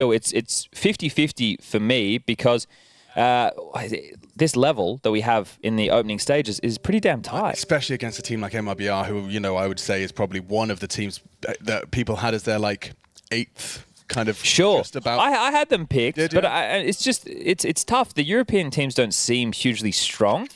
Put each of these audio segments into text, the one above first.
it's 50-50 for me because this level that we have in the opening stages is pretty damn tight. Especially against a team like MIBR, who, you know, I would say is probably one of the teams that people had as their, like, 8th kind of just about. I had them picked, but it's just, it's tough. The European teams don't seem hugely strong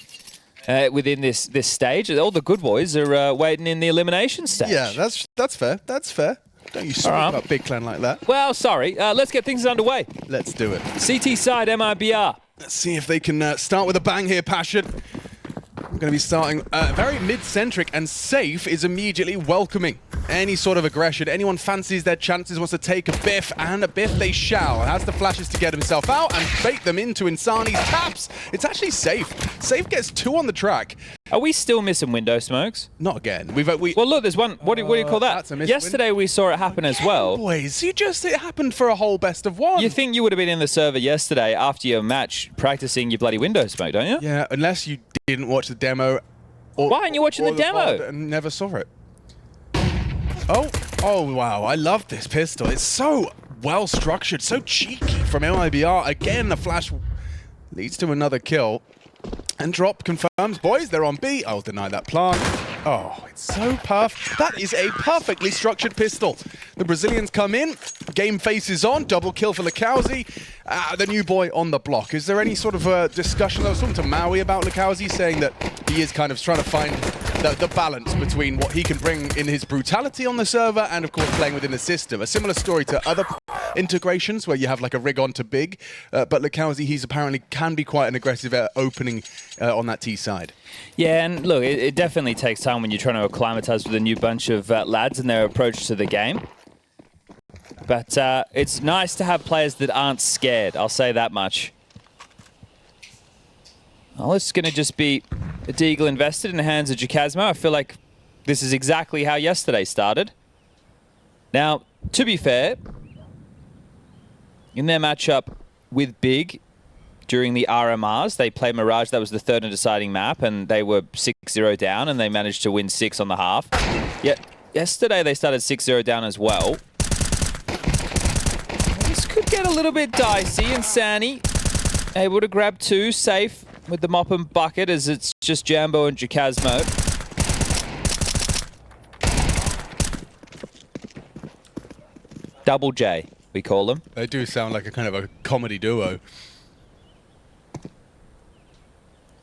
within this stage. All the good boys are waiting in the elimination stage. Yeah, that's fair. That's fair. Don't you speak about Big Clan like that. Well, sorry. Let's get things underway. Let's do it. CT side, MIBR. Let's see if they can start with a bang here, Passion. We're going to be starting very mid-centric, and Safe is immediately welcoming any sort of aggression. Anyone fancies their chances, wants to take a biff, and a biff they shall. Has the flashes to get himself out and bait them into Insani's taps. It's actually Safe. Safe gets 2 on the track. Are we still missing window smokes? Not again. Well, look, there's one. What do you call that? Yesterday we saw it happen as well. Boys, it happened for a whole best of 1. You think you would have been in the server yesterday after your match practicing your bloody window smoke, don't you? Yeah, unless you didn't watch the demo. Why aren't you watching the demo? And never saw it. Oh, wow. I love this pistol. It's so well structured, so cheeky from MIBR. Again, the flash leads to another kill. And drop confirms. Boys, they're on B. I'll deny that plant. Oh, it's so perfect. That is a perfectly structured pistol. The Brazilians come in. Game face is on. Double kill for Lakowzi. The new boy on the block. Is there any sort of discussion? I was talking to Maui about Lakowzi, saying that he is kind of trying to find the balance between what he can bring in his brutality on the server and, of course, playing within the system. A similar story to other integrations where you have like a rig on to big, but Lakowzi, he's apparently can be quite an aggressive opening on that T side. Yeah, and look, it definitely takes time when you're trying to acclimatize with a new bunch of lads and their approach to the game. But it's nice to have players that aren't scared, I'll say that much. Well, it's going to just be a Deagle invested in the hands of Jacasmo. I feel like this is exactly how yesterday started. Now, to be fair, in their matchup with Big during the RMRs, they played Mirage. That was the 3rd and deciding map, and they were 6-0 down, and they managed to win 6 on the half. Yet, yesterday they started 6-0 down as well. This could get a little bit dicey, and Sani able to grab 2, Safe with the mop and bucket as it's just Jambo and Jacasmo. Double J, we call them. They do sound like a kind of a comedy duo.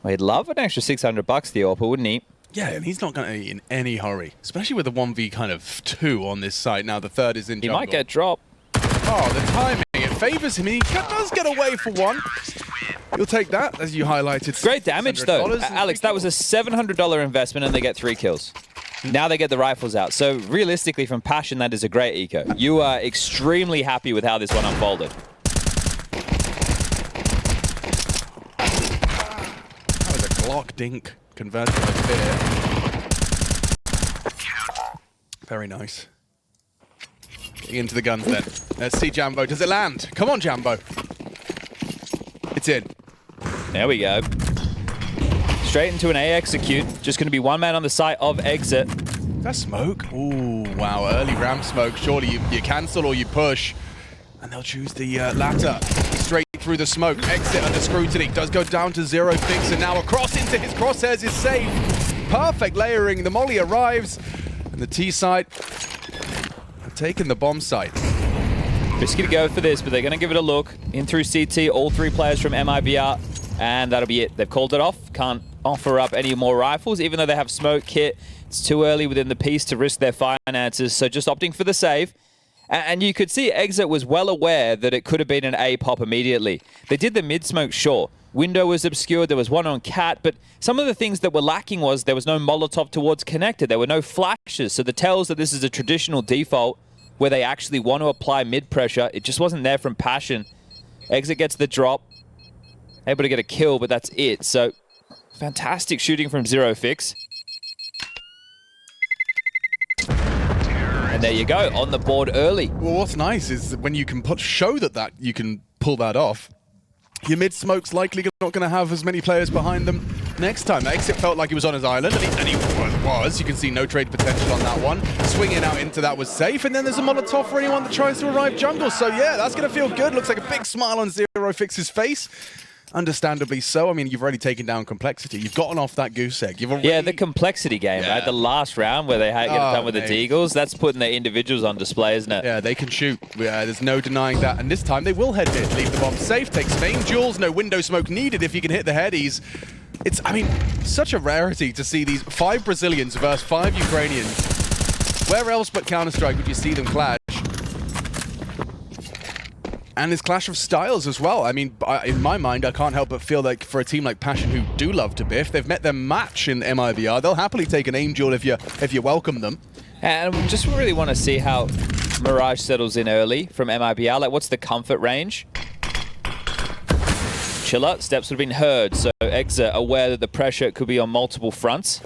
Well, he'd love an extra $600 the Orpa, wouldn't he? Yeah, and he's not going to be in any hurry, especially with the 1v kind of 2 on this site. Now the 3rd is in jungle. He might get dropped. Oh, the timing, it favors him. He does get away for 1. You'll take that, as you highlighted. Great damage, though. Alex, that was a $700 investment, and they get 3 kills. Now they get the rifles out. So, realistically, from Passion, that is a great eco. You are extremely happy with how this one unfolded. That was a Glock dink converted to fear. Very nice. Getting into the guns, then. Let's see Jambo. Does it land? Come on, Jambo. It's in. There we go. Straight into an A execute. Just going to be 1 man on the site of exit. That's smoke. Ooh, wow. Early ramp smoke. Surely you cancel or you push. And they'll choose the latter. Straight through the smoke. Exit under scrutiny. Does go down to 0 fix. And now across into his crosshairs is safe. Perfect layering. The molly arrives. And the T side have taken the bomb site. Risky to go for this, but they're going to give it a look. In through CT, all 3 players from MIBR. And that'll be it. They've called it off. Can't offer up any more rifles, even though they have smoke kit. It's too early within the piece to risk their finances, so just opting for the save. And you could see Exit was well aware that it could have been an A pop immediately. They did the mid-smoke, sure. Window was obscured, there was one on Cat, but some of the things that were lacking was there was no Molotov towards connected, there were no flashes, so the tells that this is a traditional default where they actually want to apply mid-pressure. It just wasn't there from Passion. Exit gets the drop, able to get a kill, but that's it. So, fantastic shooting from 0 fix. And there you go, on the board early. Well, what's nice is when you can show that you can pull that off. Your mid-smoke's likely not going to have as many players behind them. next time. Exit felt like he was on his island, and he was. You can see no trade potential on that one. Swinging out into that was safe, and then there's a Molotov for anyone that tries to arrive jungle. So yeah, that's going to feel good. Looks like a big smile on Zero Fix's face. Understandably so. I mean, you've already taken down complexity. You've gotten off that goose egg. Yeah, the complexity game, right? The last round where they had to get it done with the Deagles, that's putting their individuals on display, isn't it? Yeah, they can shoot. There's no denying that. And this time they will head mid, leave the bomb safe, take some aim duels, no window smoke needed if you can hit the headies. It's, I mean, such a rarity to see these 5 Brazilians versus 5 Ukrainians. Where else but Counter-Strike would you see them clash? And this clash of styles as well. I mean, in my mind, I can't help but feel like for a team like Passion who do love to biff, they've met their match in MIBR. They'll happily take an aim duel if you welcome them. And we just really want to see how Mirage settles in early from MIBR. Like, what's the comfort range? Chiller, steps would have been heard, so Exa aware that the pressure could be on multiple fronts.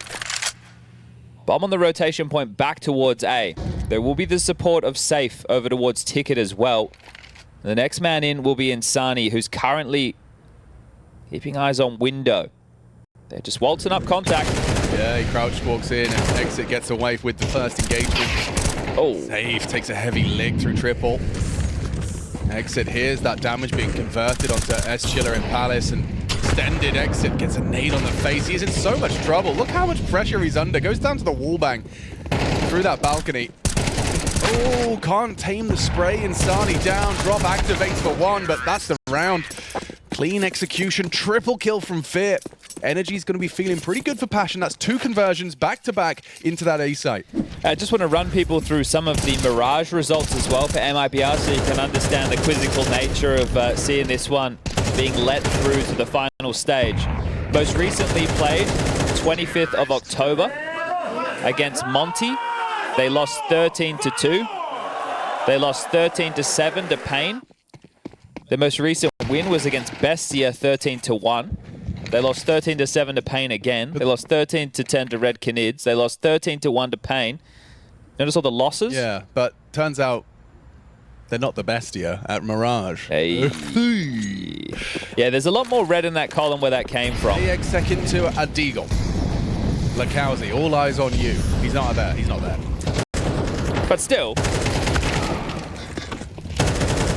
Bomb on the rotation point back towards A. There will be the support of Safe over towards Ticket as well. The next man in will be Insani, who's currently keeping eyes on window. They're just waltzing up contact. Yeah, he crouch walks in and Exit gets away with the first engagement. Oh. Safe takes a heavy lick through triple. Exit hears that damage being converted onto S-Chiller and Palace, and extended Exit gets a nade on the face. He's in so much trouble. Look how much pressure he's under. Goes down to the wall bang through that balcony. Oh, can't tame the spray. Insani down. Drop activates for 1, but that's the round. Clean execution. Triple kill from Fear. Energy's going to be feeling pretty good for Passion. That's 2 conversions back-to-back into that A site. I just want to run people through some of the Mirage results as well for MIBR so you can understand the quizzical nature of seeing this one being let through to the final stage. Most recently played 25th of October against Monty. They lost 13-2. They lost 13-7 to Pain. The most recent win was against Bestia, 13-1. They lost 13-7 to Pain again. They lost 13-10 to Red Canids. They lost 13-1 to Pain. Notice all the losses? Yeah, but turns out they're not the Bestia at Mirage. Hey. Yeah, there's a lot more red in that column where that came from. AX second to a Deagle. Lakowski, all eyes on you. He's not there. He's not there. But still.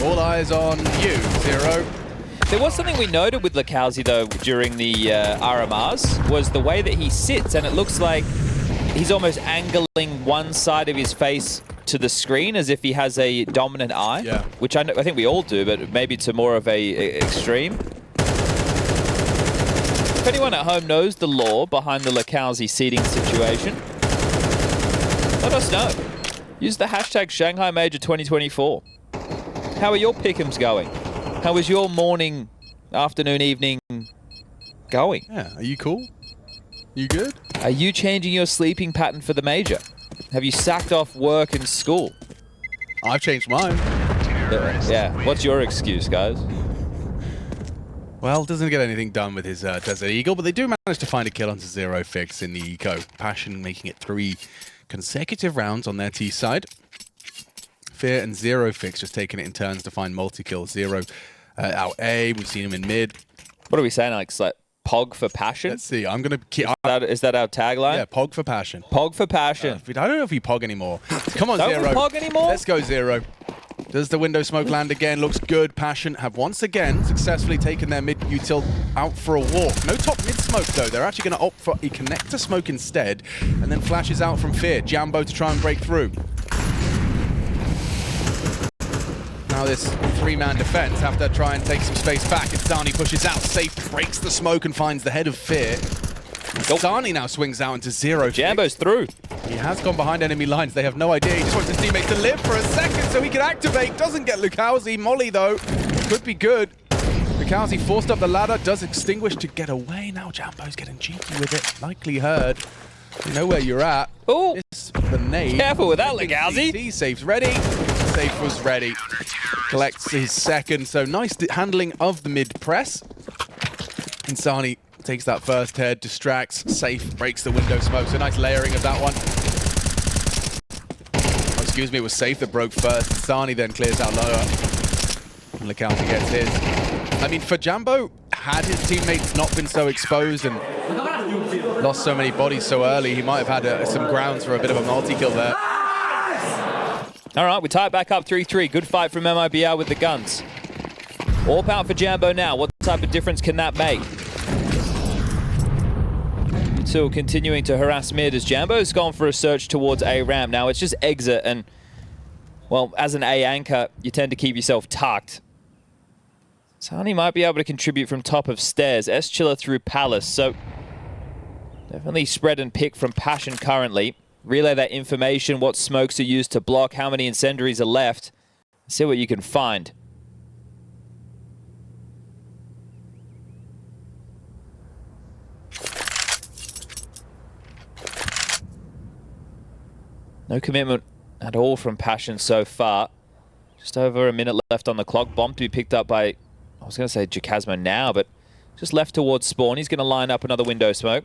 All eyes on you, Zero. There was something we noted with Lakowski, though, during the RMRs, was the way that he sits, and it looks like he's almost angling one side of his face to the screen as if he has a dominant eye, yeah. Which I think we all do, but maybe to more of a extreme. If anyone at home knows the lore behind the Lakowski seating situation, let us know. Use the hashtag Shanghai Major 2024. How are your pick'ems going? How is your morning, afternoon, evening going? Yeah, are you cool? You good? Are you changing your sleeping pattern for the major? Have you sacked off work and school? I've changed mine. Yeah, what's your excuse, guys? Well, doesn't get anything done with his Desert Eagle, but they do manage to find a kill onto Zero Fix in the eco. Passion making it 3 consecutive rounds on their T side. Fear and Zero Fix just taking it in turns to find multi-kills. Zero out A, we've seen him in mid. What are we saying, Alex? Like Pog for passion? Let's see, I'm going to keep... Is that our tagline? Yeah, Pog for passion. Pog for passion. I don't know if we Pog anymore. Come on, Don't Zero. we Pog anymore? Let's go, Zero. Does the window smoke land again? Looks good. Passion have once again successfully taken their mid-util out for a walk. No top mid-smoke, though. They're actually going to opt for a connector smoke instead, and then flashes out from Fear. Jambo to try and break through. Now this 3-man defense have to try and take some space back. Insani pushes out. Safe breaks the smoke and finds the head of Fear. Insani now swings out into Zero. Jambo's through. He has gone behind enemy lines. They have no idea. He just wants his teammates to live for a second so he can activate. Doesn't get Lakowski. Molly, though, could be good. Lakowski forced up the ladder. Does extinguish to get away. Now Jambo's getting cheeky with it. Likely heard. You know where you're at. Oh, the nade. Careful with that, Lakowski. Safe's ready. Safe was ready. Collects his second. So nice handling of the mid press. Insani takes that first head, distracts, Safe, breaks the window smoke. So nice layering of that one. Oh, excuse me, it was Safe that broke first. Insani then clears out lower. Look out, he gets his. I mean, for Jambo, had his teammates not been so exposed and lost so many bodies so early, he might have had some grounds for a bit of a multi-kill there. All right, we tie it back up 3-3. Good fight from MIBR with the guns. All power for Jambo now. What type of difference can that make? Still continuing to harass mid as Jambo's gone for a search towards A ramp. Now it's just exit and, well, as an A anchor, you tend to keep yourself tucked. Sani might be able to contribute from top of stairs. S-Chiller through Palace, so definitely spread and pick from Passion currently. Relay that information, what smokes are used to block, how many incendiaries are left. See what you can find. No commitment at all from Passion so far. Just over a minute left on the clock. Bomb to be picked up by, I was going to say Jacasmo now, but just left towards spawn. He's going to line up another window smoke.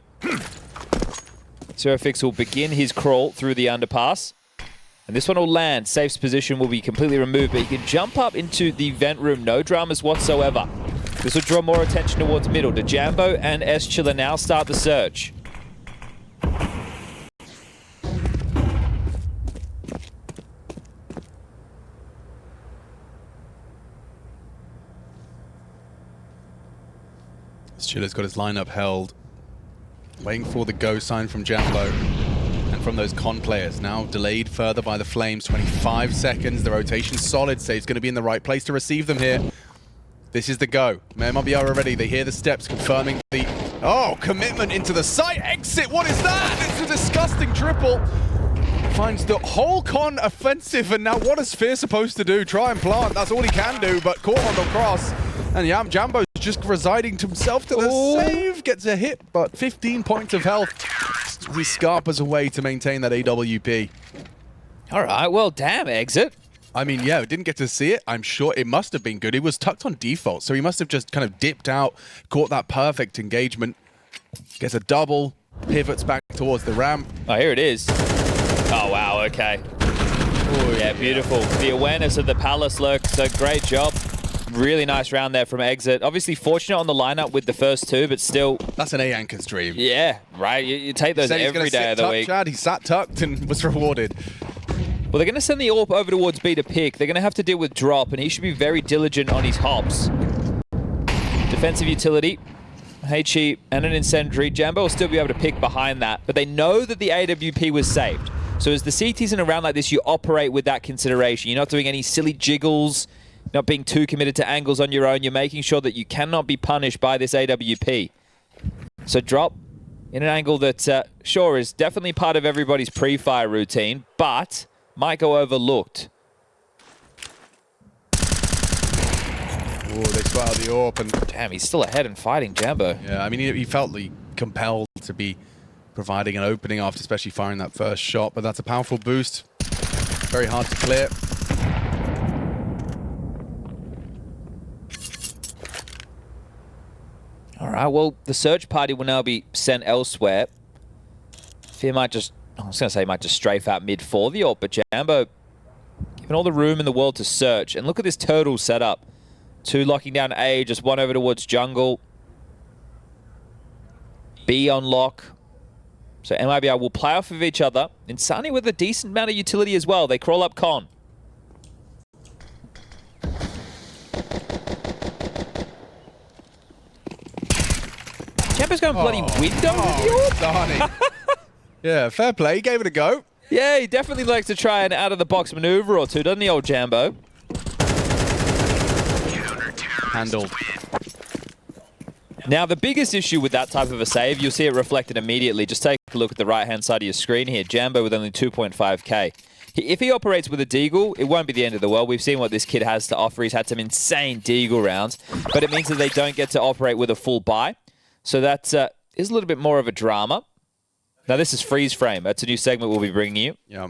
Zerofix will begin his crawl through the underpass. And this one will land. Safe's position will be completely removed, but he can jump up into the vent room. No dramas whatsoever. This will draw more attention towards middle. Do Jambo and S-Chiller now start the search? Chiller's got his lineup held, waiting for the go sign from Jambo and from those con players. Now delayed further by the Flames, 25 seconds. The rotation solid. Safe's going to be in the right place to receive them here. This is the go. MIBR are ready. They hear the steps confirming the... Oh, commitment into the site. Exit. What is that? It's a disgusting triple. Finds the whole con offensive, and now what is Fear supposed to do? Try and plant. That's all he can do, but caught on the cross. And Jambo's just residing to himself to the save. Gets a hit, but 15 points of health. He scarpers away to maintain that AWP. All right, well, damn, exit. I mean, yeah, we didn't get to see it. I'm sure it must have been good. He was tucked on default, so he must have just kind of dipped out, caught that perfect engagement, gets a double, pivots back towards the ramp. Oh, here it is. Oh, wow, okay. Ooh, yeah, beautiful. The awareness of the Palace lurk, so great job. Really nice round there from Exit. Obviously fortunate on the lineup with the first two, but still... That's an A-Anchor's dream. Yeah, right. You take those every day of the week. Chad. He sat tucked and was rewarded. Well, they're going to send the AWP over towards B to pick. They're going to have to deal with drop, and he should be very diligent on his hops. Defensive utility, HE, and an incendiary. Jambo will still be able to pick behind that, but they know that the AWP was saved. So as the CT's in a round like this, you operate with that consideration. You're not doing any silly jiggles, not being too committed to angles on your own. You're making sure that you cannot be punished by this AWP. So drop in an angle that, sure, is definitely part of everybody's pre-fire routine, but might go overlooked. Oh, they spot out the AWP and... Damn, he's still ahead and fighting Jambo. Yeah, I mean, he felt compelled to be providing an opening after especially firing that first shot, but that's a powerful boost. Very hard to clear. All right, well, the search party will now be sent elsewhere. Fear might just, I was going to say might just strafe out mid for the AWP, but Jambo given all the room in the world to search. And look at this turtle setup. Two locking down A, just one over towards jungle. B on lock. So MIBR will play off of each other. Insani with a decent amount of utility as well. They crawl up con. Jambo's going bloody window with the AWP. Yeah, fair play. He gave it a go. Yeah, he definitely likes to try an out-of-the-box maneuver or two, doesn't he, old Jambo? Handled. Now, the biggest issue with that type of a save, you'll see it reflected immediately. Just take a look at the right-hand side of your screen here. Jambo with only 2.5k. If he operates with a deagle, it won't be the end of the world. We've seen what this kid has to offer. He's had some insane deagle rounds, but it means that they don't get to operate with a full buy. So that is a little bit more of a drama. Now, this is Freeze Frame. That's a new segment we'll be bringing you. Yeah.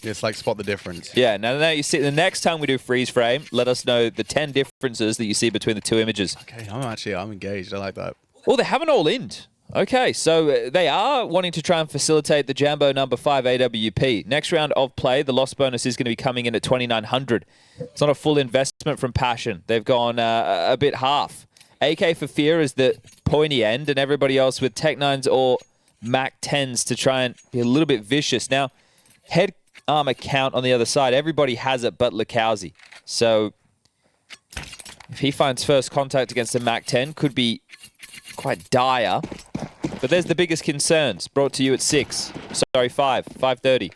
It's like spot the difference. Yeah. Now you see, the next time we do Freeze Frame, let us know the 10 differences that you see between the two images. Okay, I'm engaged. I like that. Well, they haven't all ended. Okay, so they are wanting to try and facilitate the Jambo number 5 AWP. Next round of play, the loss bonus is going to be coming in at 2,900. It's not a full investment from Passion. They've gone a bit half. AK for Fear is the pointy end, and everybody else with Tech 9s or Mac 10s to try and be a little bit vicious. Now, head armor count on the other side, everybody has it but LeCowsy. So if he finds first contact against a Mac 10, could be quite dire. But there's the biggest concerns, brought to you at 6. Sorry, 5:30.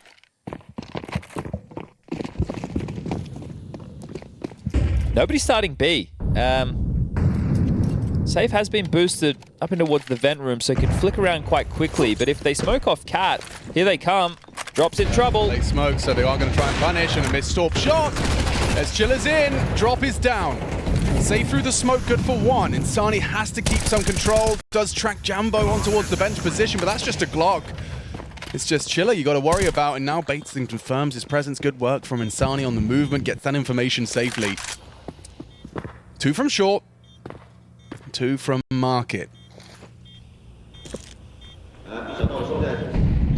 Nobody's starting B. Safe has been boosted up in towards the vent room, so it can flick around quite quickly. But if they smoke off Cat, here they come. Drop's in trouble. They smoke, so they are going to try and punish, and a missed Storp shot. As Chilla's in, Drop is down. Safe through the smoke, good for one. Insani has to keep some control. Does track Jambo on towards the bench position, but that's just a Glock. It's just Chilla you got to worry about, and now Bateston confirms his presence. Good work from Insani on the movement, gets that information safely. 2 from short, 2 from market.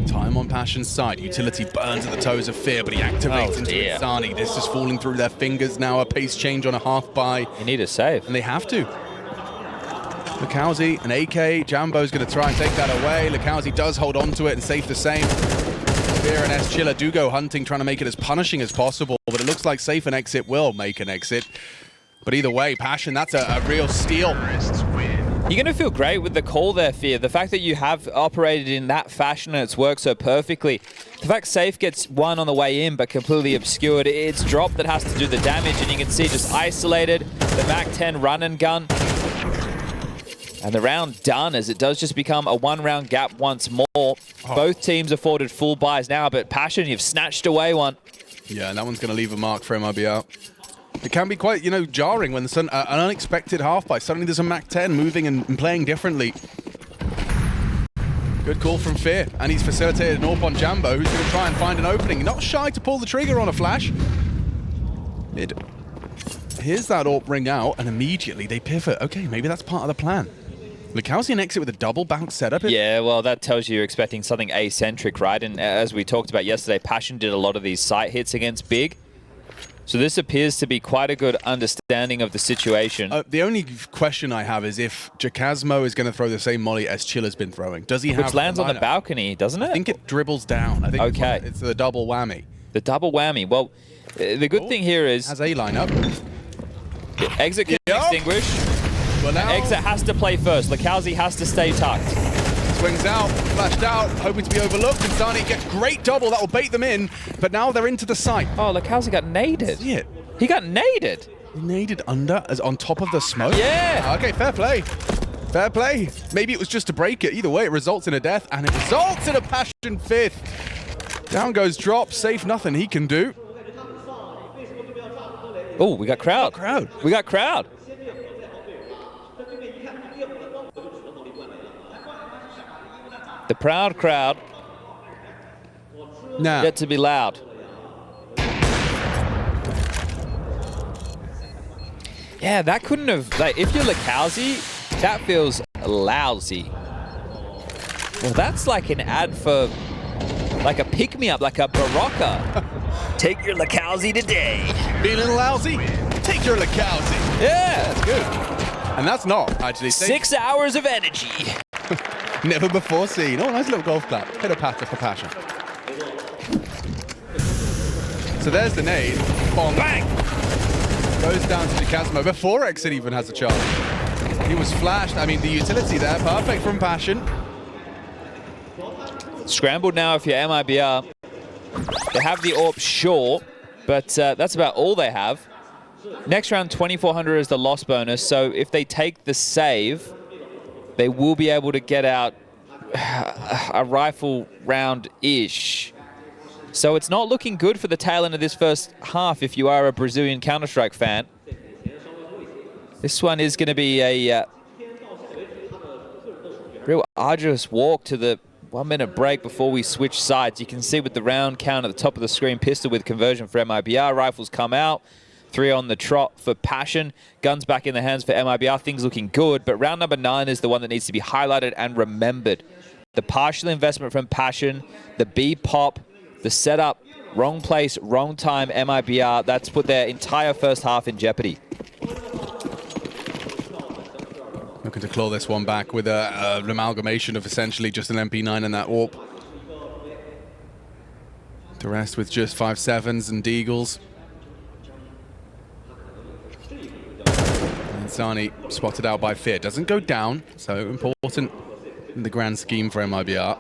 Time on Passion's side. Utility burns at the toes of Fear, but he activates into Insani. This is falling through their fingers now. A pace change on a half buy. You need a save. And they have to. LeCowsy and AK. Jambo's going to try and take that away. LeCowsy does hold on to it, and Safe the same. Fear and Chilla do go hunting, trying to make it as punishing as possible, but it looks like Safe and Exit will make an exit. But either way, Passion, that's a real steal. You're going to feel great with the call there, Fear. The fact that you have operated in that fashion and it's worked so perfectly. The fact Safe gets one on the way in but completely obscured. It's Drop that has to do the damage, and you can see just isolated, the Mac 10 run and gun. And the round done, as it does just become a 1-round gap once more. Both teams afforded full buys now, but Passion, you've snatched away one. Yeah, and that one's going to leave a mark for MIBR. It can be quite, jarring when there's an unexpected half-buy. Suddenly there's a Mac 10 moving and playing differently. Good call from Fear, and he's facilitated an AWP on Jambo, who's going to try and find an opening. Not shy to pull the trigger on a flash. Here's that AWP ring out, and immediately they pivot. Okay, maybe that's part of the plan. LeCowsy an exit with a double bounce setup. Yeah, well, that tells you you're expecting something eccentric, right? And as we talked about yesterday, Passion did a lot of these sight hits against Big. So this appears to be quite a good understanding of the situation. The only question I have is if Jacasmo is going to throw the same molly as Chilla's been throwing. Does he have... Which lands on the balcony, doesn't it? I think it dribbles down. I think it's the double whammy. The double whammy. Well, the good thing here is... Has A lineup. Exit can extinguish. Well, now... Exit has to play first. LeCowsy has to stay tucked. Swings out, flashed out, hoping to be overlooked. Insani gets great double, that will bait them in, but now they're into the site. Oh, LeCowsy got naded. See it? He got naded. He naded under, as on top of the smoke? Yeah. Okay, fair play. Fair play. Maybe it was just to break it. Either way, it results in a death, and it results in a Passion 5th. Down goes Drop, Safe, nothing he can do. Oh, we got crowd. We got crowd. The proud crowd. Nah. Get to be loud. Yeah, that couldn't have... Like, if you're LeCowsy, that feels lousy. Well, that's like an ad for... Like a pick-me-up, like a Barocca. Take your LeCowsy today. Feeling lousy? Take your LeCowsy. Yeah. That's good. And that's not, actually. 6 hours of energy. Never before seen. Oh, nice little golf clap. Hit a patter for Passion. So there's the nade. Bomb. Bang! Goes down to Jacasmo before Exit even has a charge. He was flashed. I mean, the utility there, perfect from Passion. Scrambled now if you're MIBR. They have the AWP, sure, but that's about all they have. Next round, 2,400 is the loss bonus, so if they take the save, they will be able to get out a rifle round-ish. So it's not looking good for the tail end of this first half if you are a Brazilian Counter-Strike fan. This one is going to be a real arduous walk to the 1-minute break before we switch sides. You can see with the round count at the top of the screen, pistol with conversion for MIBR. Rifles come out. 3 on the trot for Passion. Guns back in the hands for MIBR. Things looking good, but round number 9 is the one that needs to be highlighted and remembered. The partial investment from Passion, the B pop, the setup, wrong place, wrong time, MIBR. That's put their entire first half in jeopardy. Looking to claw this one back with an amalgamation of essentially just an MP9 and that AWP. The rest with just 5.7s and Deagles. And Sani spotted out by Fear. Doesn't go down, so important in the grand scheme for MIBR.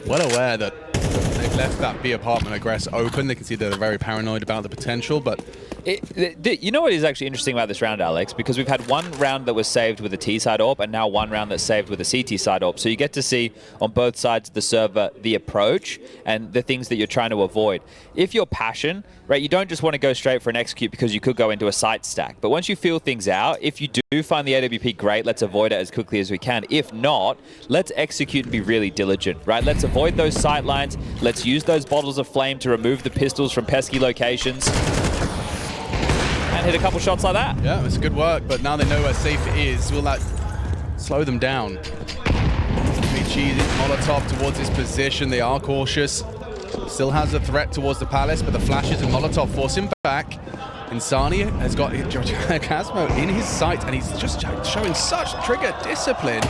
Well aware that they've left that B apartment egress open. They can see they're very paranoid about the potential, but... You know what is actually interesting about this round, Alex? Because we've had one round that was saved with a T-side AWP, and now one round that's saved with a CT-side AWP. So you get to see on both sides of the server the approach and the things that you're trying to avoid. If you're Passion, right, you don't just want to go straight for an execute because you could go into a site stack. But once you feel things out, if you do find the AWP great, let's avoid it as quickly as we can. If not, let's execute and be really diligent, right? Let's avoid those sight lines. Let's use those bottles of flame to remove the pistols from pesky locations. And hit a couple shots like that. Yeah, it's good work, but now they know where safe is. Will that slow them down? Cheesy Molotov towards his position. They are cautious. Still has a threat towards the Palace, but the flashes and Molotov force him back. And Sani has got Casmo in his sight, and he's just showing such trigger discipline.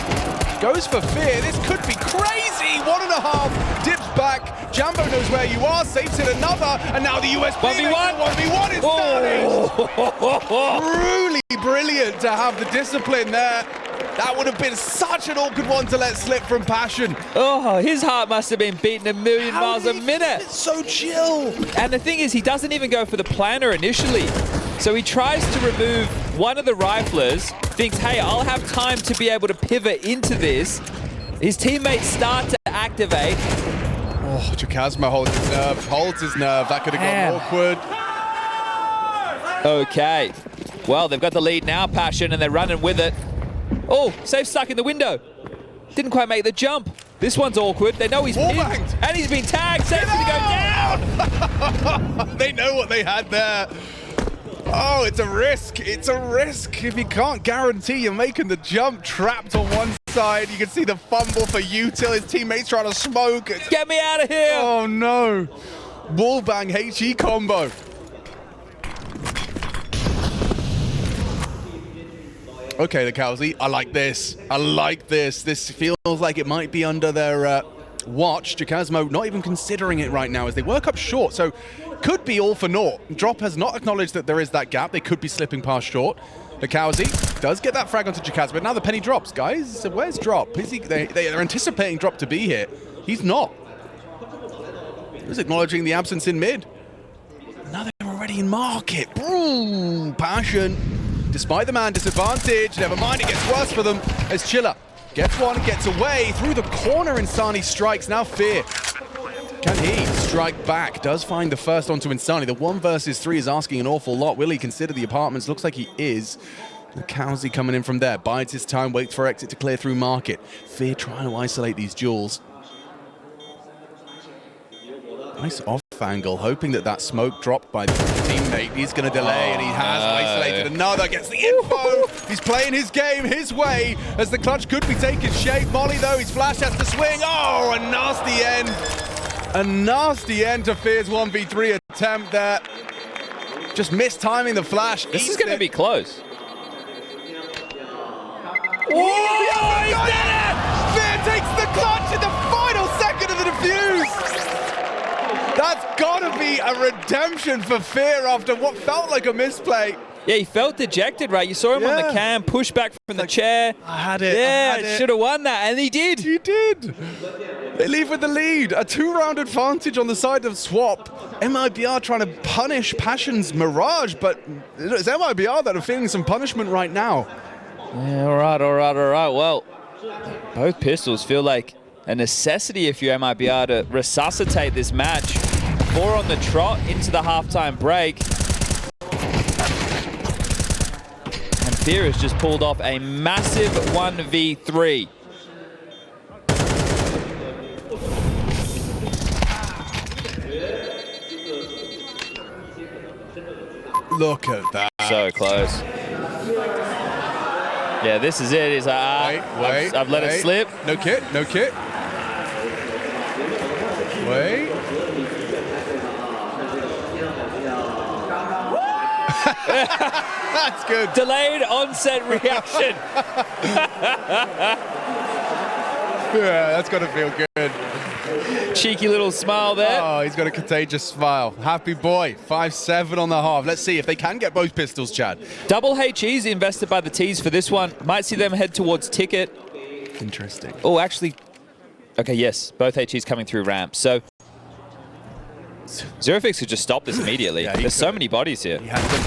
Goes for Fear. This could be crazy. 1.5. Dips back. Jambo knows where you are. Saves it another. And now the US 1v1. 1v1 is starting. Truly brilliant to have the discipline there. That would have been such an awkward one to let slip from Passion. Oh, his heart must have been beating a million miles a minute. It's so chill. And the thing is, he doesn't even go for the planner initially. So he tries to remove one of the riflers, thinks, hey, I'll have time to be able to pivot into this. His teammates start to activate. Oh, Chakasma holds his nerve. That could have gone awkward. Okay. Well, they've got the lead now, Passion, and they're running with it. Oh, safe stuck in the window. Didn't quite make the jump. This one's awkward. They know he's pinned, and he's been tagged. Safe to go down. They know what they had there. Oh, it's a risk. It's a risk. If you can't guarantee you're making the jump, trapped on one side. You can see the fumble for Util. His teammates trying to smoke. Get me out of here. Oh, no. Wallbang HE combo. Okay, the Cowsey, I like this. I like this. This feels like it might be under their watch. Jacasmo not even considering it right now as they work up short, so could be all for naught. Drop has not acknowledged that there is that gap. They could be slipping past short. The Cowsey does get that frag onto Jacasmo, but now the penny drops. Guys, where's Drop? Is he, they're anticipating Drop to be here. He's not. He's acknowledging the absence in mid. Now they're already in market. Ooh, Passion. Despite the man disadvantage, never mind, it gets worse for them as Chilla gets one, gets away through the corner, and Insani strikes. Now Fear. Can he strike back? Does find the first onto Insani. The 1 versus 3 is asking an awful lot. Will he consider the apartments? Looks like he is. The Cowsey coming in from there. Bides his time, waits for exit to clear through market. Fear trying to isolate these duels. Nice off angle, hoping that smoke dropped by the teammate. He's going to delay, and he has isolated another. Gets the info. He's playing his game his way as the clutch could be taking shape. Molly, though, his flash has to swing. Oh, a nasty end. A nasty end to Fear's 1v3 attempt there. Just mistiming the flash. This is going to be close. Whoa, he did it! Fear takes the clutch in the final second of the defuse. That's gotta be a redemption for Fear after what felt like a misplay. Yeah, he felt dejected, right? You saw him on the cam, push back from the chair. I had it. Yeah, should have won that, and he did. He did. They leave with the lead. A 2-round advantage on the side of Swap. MIBR trying to punish Passion's Mirage, but it's MIBR that are feeling some punishment right now. Yeah, all right. Well, both pistols feel like a necessity if you're MIBR to resuscitate this match. 4 on the trot into the halftime break. FURIA has just pulled off a massive 1v3. Look at that. So close. Yeah, this is it. He's like, I've let it slip. No kit, no kit. Wait. That's good. Delayed onset reaction. Yeah, that's got to feel good. Cheeky little smile there. Oh, he's got a contagious smile. Happy boy. 5-7 on the half. Let's see if they can get both pistols, Chad. Double HEs invested by the Ts for this one. Might see them head towards Ticket. Interesting. Oh, actually, okay, yes, both HEs coming through ramp. So Zerofix could just stop this immediately. Yeah, There's so many bodies here. He has to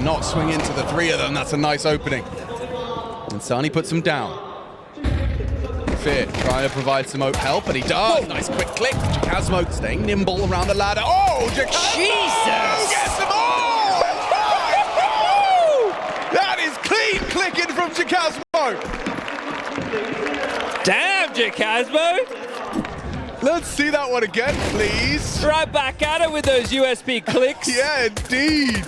not swing into the three of them. That's a nice opening. And Sunny puts him down. Fear trying to provide some help, and he does. Nice quick click. Jacasmo staying nimble around the ladder. Oh, Jesus! Gets them all! That is clean clicking from Jacasmo. Damn, Jacasmo! Let's see that one again, please. Right back at it with those USB clicks. Yeah, indeed.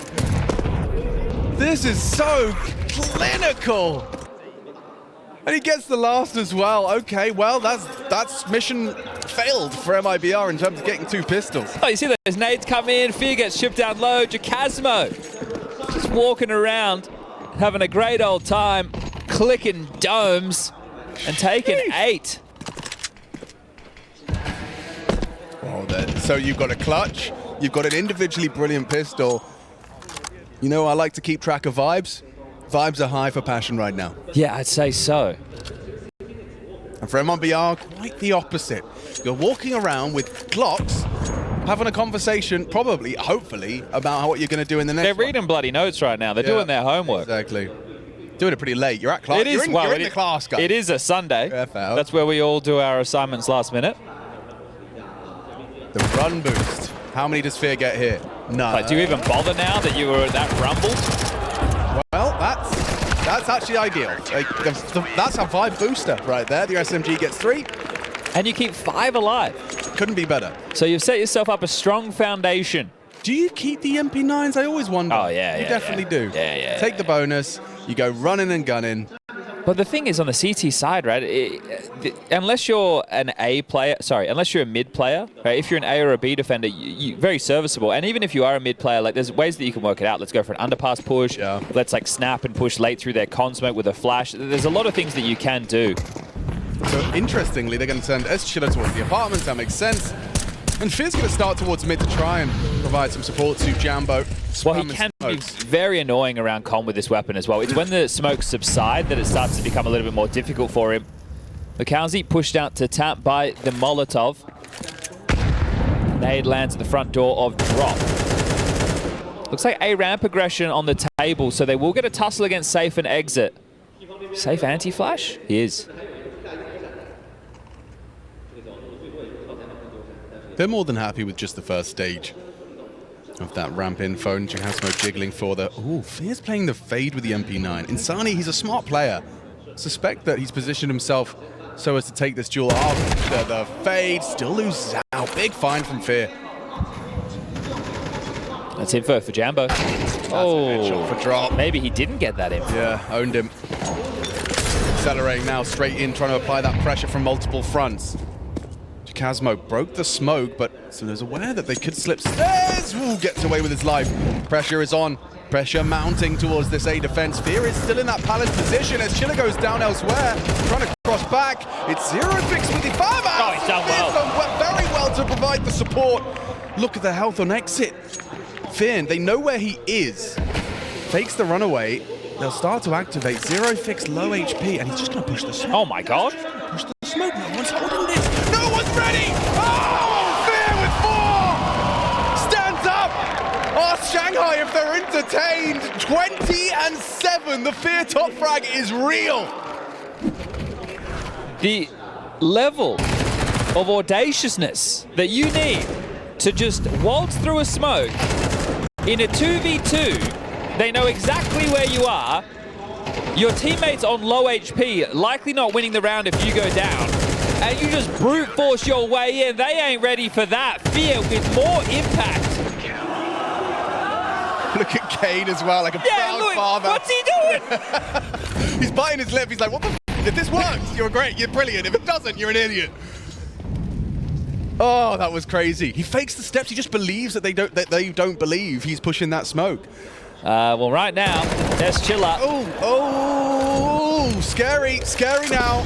This is so clinical. And he gets the last as well. Okay, well, that's mission failed for MIBR in terms of getting two pistols. Oh, you see those nades come in, Fear gets shipped down low, Jacasmo just walking around, having a great old time, clicking domes and taking 8. Oh, so you've got a clutch, you've got an individually brilliant pistol. You know, I like to keep track of vibes. Vibes are high for Passion right now. Yeah, I'd say so. And for MIBR, quite the opposite. You're walking around with Glocks, having a conversation, probably, hopefully, about what you're going to do in the next They're reading bloody notes right now. They're doing their homework. Exactly. Doing it pretty late. You're at class. It is, you're in the class, guys. It is a Sunday. FL. That's where we all do our assignments last minute. The run boost. How many does Fear get here? None. Like, do you even bother now that you were at that rumble? Well, that's actually ideal. Like, that's a 5 booster right there. The SMG gets 3. And you keep 5 alive. Couldn't be better. So you've set yourself up a strong foundation. Do you keep the MP9s? I always wonder. Oh, yeah, You definitely do. Yeah. Take the bonus. You go running and gunning. But the thing is, on the CT side, right, unless you're an A player, unless you're a mid player, right, if you're an A or a B defender, you're very serviceable. And even if you are a mid player, like, there's ways that you can work it out. Let's go for an underpass push. Yeah. Let's, like, snap and push late through their con smoke with a flash. There's a lot of things that you can do. So, interestingly, they're going to send Chiller towards the apartments. That makes sense. And Fear's going to start towards mid to try and provide some support to Jambo. Well, he can be very annoying around con with this weapon as well. It's when the smokes subside that it starts to become a little bit more difficult for him. MongolZ pushed out to tap by the Molotov. Nade lands at the front door of Drop. Looks like a ramp aggression on the table, so they will get a tussle against Safe and Exit. Safe anti-flash? He is. They're more than happy with just the first stage of that ramp info, and Jacasmo jiggling for the... Ooh, Fear's playing the fade with the MP9. Insani, he's a smart player. Suspect that he's positioned himself so as to take this duel after the fade. Still loses out. Big find from Fear. That's info for Jambo. That's a headshot for Drop. Maybe he didn't get that info. Yeah, owned him. Accelerating now, straight in, trying to apply that pressure from multiple fronts. Jacasmo broke the smoke, but soon as aware that they could slip stairs. Ooh, gets away with his life. Pressure is on. Pressure mounting towards this A defense. Fear is still in that palace position as Chiller goes down elsewhere. Trying to cross back. It's Zerofix with the farm out. Oh, he's done well. He's done very well to provide the support. Look at the health on exit. Fear, they know where he is. Fakes the runaway. They'll start to activate. Zerofix low HP, and he's just going to push the smoke. Oh my god. Push the smoke. No one's holding this. No one's ready. Oh, Fear with 4. Stands up. Ask Shanghai if they're entertained. 20-7. The Fear top frag is real. The level of audaciousness that you need to just waltz through a smoke in a 2v2. They know exactly where you are, Your teammates on low HP, likely not winning the round if you go down. And you just brute force your way in. They ain't ready for that. Fear with more impact. Look at Kane as well, like a proud father. What's he doing? He's biting his lip. He's like, what the f? If this works, you're great, you're brilliant. If it doesn't, you're an idiot. Oh, that was crazy. He fakes the steps. He just believes that they don't believe he's pushing that smoke. Well, right now, there's Chilla. Oh, scary now.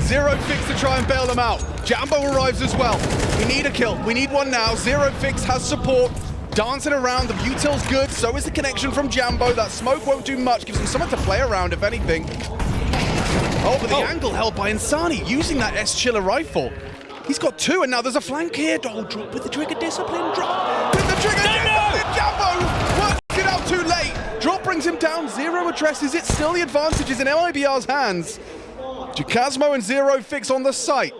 Zero Fix to try and bail them out. Jambo arrives as well. We need a kill. We need one now. Zero Fix has support. Dancing around. The Butil's good. So is the connection from Jambo. That smoke won't do much. Gives him something to play around, if anything. Oh, but the angle held by Insani using that S-Chiller rifle. He's got two, and now there's a flank here. Oh, drop with the trigger discipline. Drop with the trigger discipline. Jambo works it out too late. Drop brings him down. Zero addresses it. Still the advantage is in MIBR's hands. Jacasmo and Zero Fix on the site.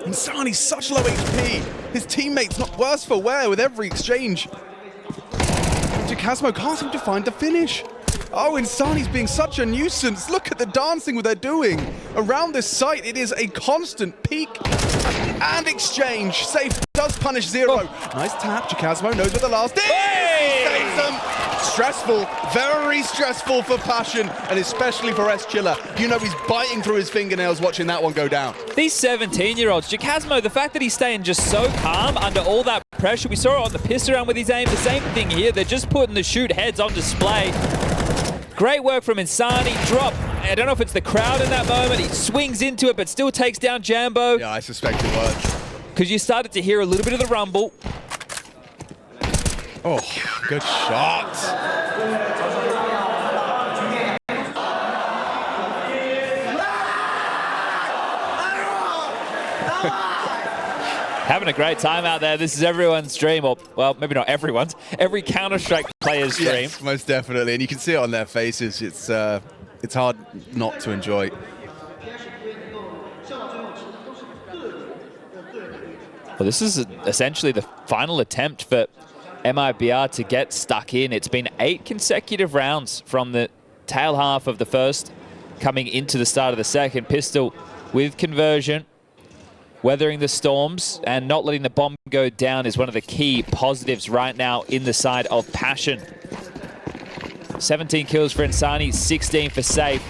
Insani's such low HP. His teammates not worse for wear with every exchange. Jacasmo can't seem to find the finish. Oh, Insani's being such a nuisance. Look at the dancing they're doing. Around this site, it is a constant peak and exchange. Safe does punish Zero. Nice tap. Jacasmo knows where the last is. He saves them. Stressful, very stressful for Passion, and especially for S-Chiller. You know he's biting through his fingernails watching that one go down. These 17-year-olds, Jacasmo, the fact that he's staying just so calm under all that pressure. We saw it on the pistol round with his aim. The same thing here. They're just putting the shoot heads on display. Great work from Insani. Drop. I don't know if it's the crowd in that moment. He swings into it, but still takes down Jambo. Yeah, I suspect it was. Because you started to hear a little bit of the rumble. Oh, good shot. Having a great time out there. This is everyone's dream, or, well, maybe not everyone's. Every Counter-Strike player's dream. Yes, most definitely. And you can see it on their faces. It's hard not to enjoy. Well, this is essentially the final attempt for MIBR to get stuck in. It's been 8 consecutive rounds from the tail half of the first coming into the start of the second. Pistol with conversion, weathering the storms and not letting the bomb go down is one of the key positives right now in the side of Passion. 17 kills for Insani, 16 for Safe.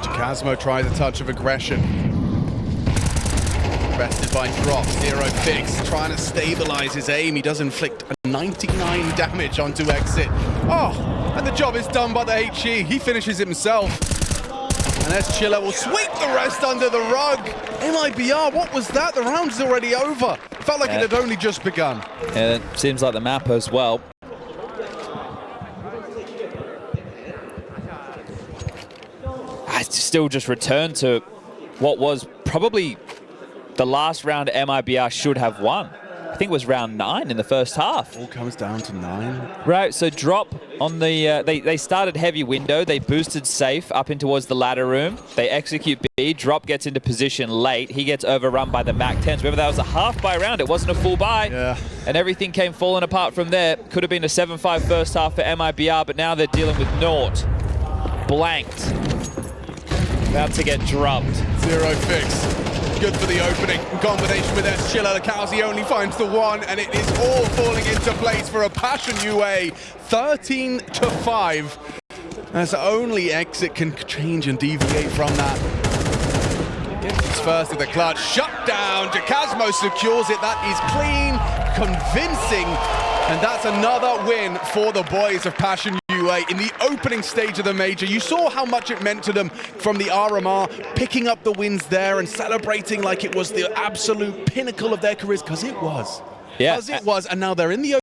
Jacasmo tries a touch of aggression. Bested by Drop. Zero Fix trying to stabilize his aim. He does inflict a 99 damage onto Exit. Oh, and the job is done by the HE. He finishes it himself. And S-Chiller will sweep the rest under the rug. MIBR, what was that? The round's already over. Felt like it had only just begun. Yeah, it seems like the map as well. I still just returned to what was probably the last round MIBR should have won. I think it was round 9 in the first half. All comes down to 9. Right, so Drop on the... they started heavy window. They boosted Safe up in towards the ladder room. They execute B. Drop gets into position late. He gets overrun by the MAC-10s. Remember, that was a half buy round. It wasn't a full buy. Yeah. And everything came falling apart from there. Could have been a 7-5 first half for MIBR, but now they're dealing with naught. Blanked. About to get drubbed. Zero Fix. Good for the opening. Combination with S-Chiller. Kowsi only finds the one, and it is all falling into place for a Passion UA. 13-5. As only Exit can change and deviate from that. Gets first in the clutch. Shut down. Jacasmo secures it. That is clean, convincing. And that's another win for the boys of Passion UA in the opening stage of the major. You saw how much it meant to them from the RMR, picking up the wins there and celebrating like it was the absolute pinnacle of their careers, because it was. Yeah. Because it was, and now they're in the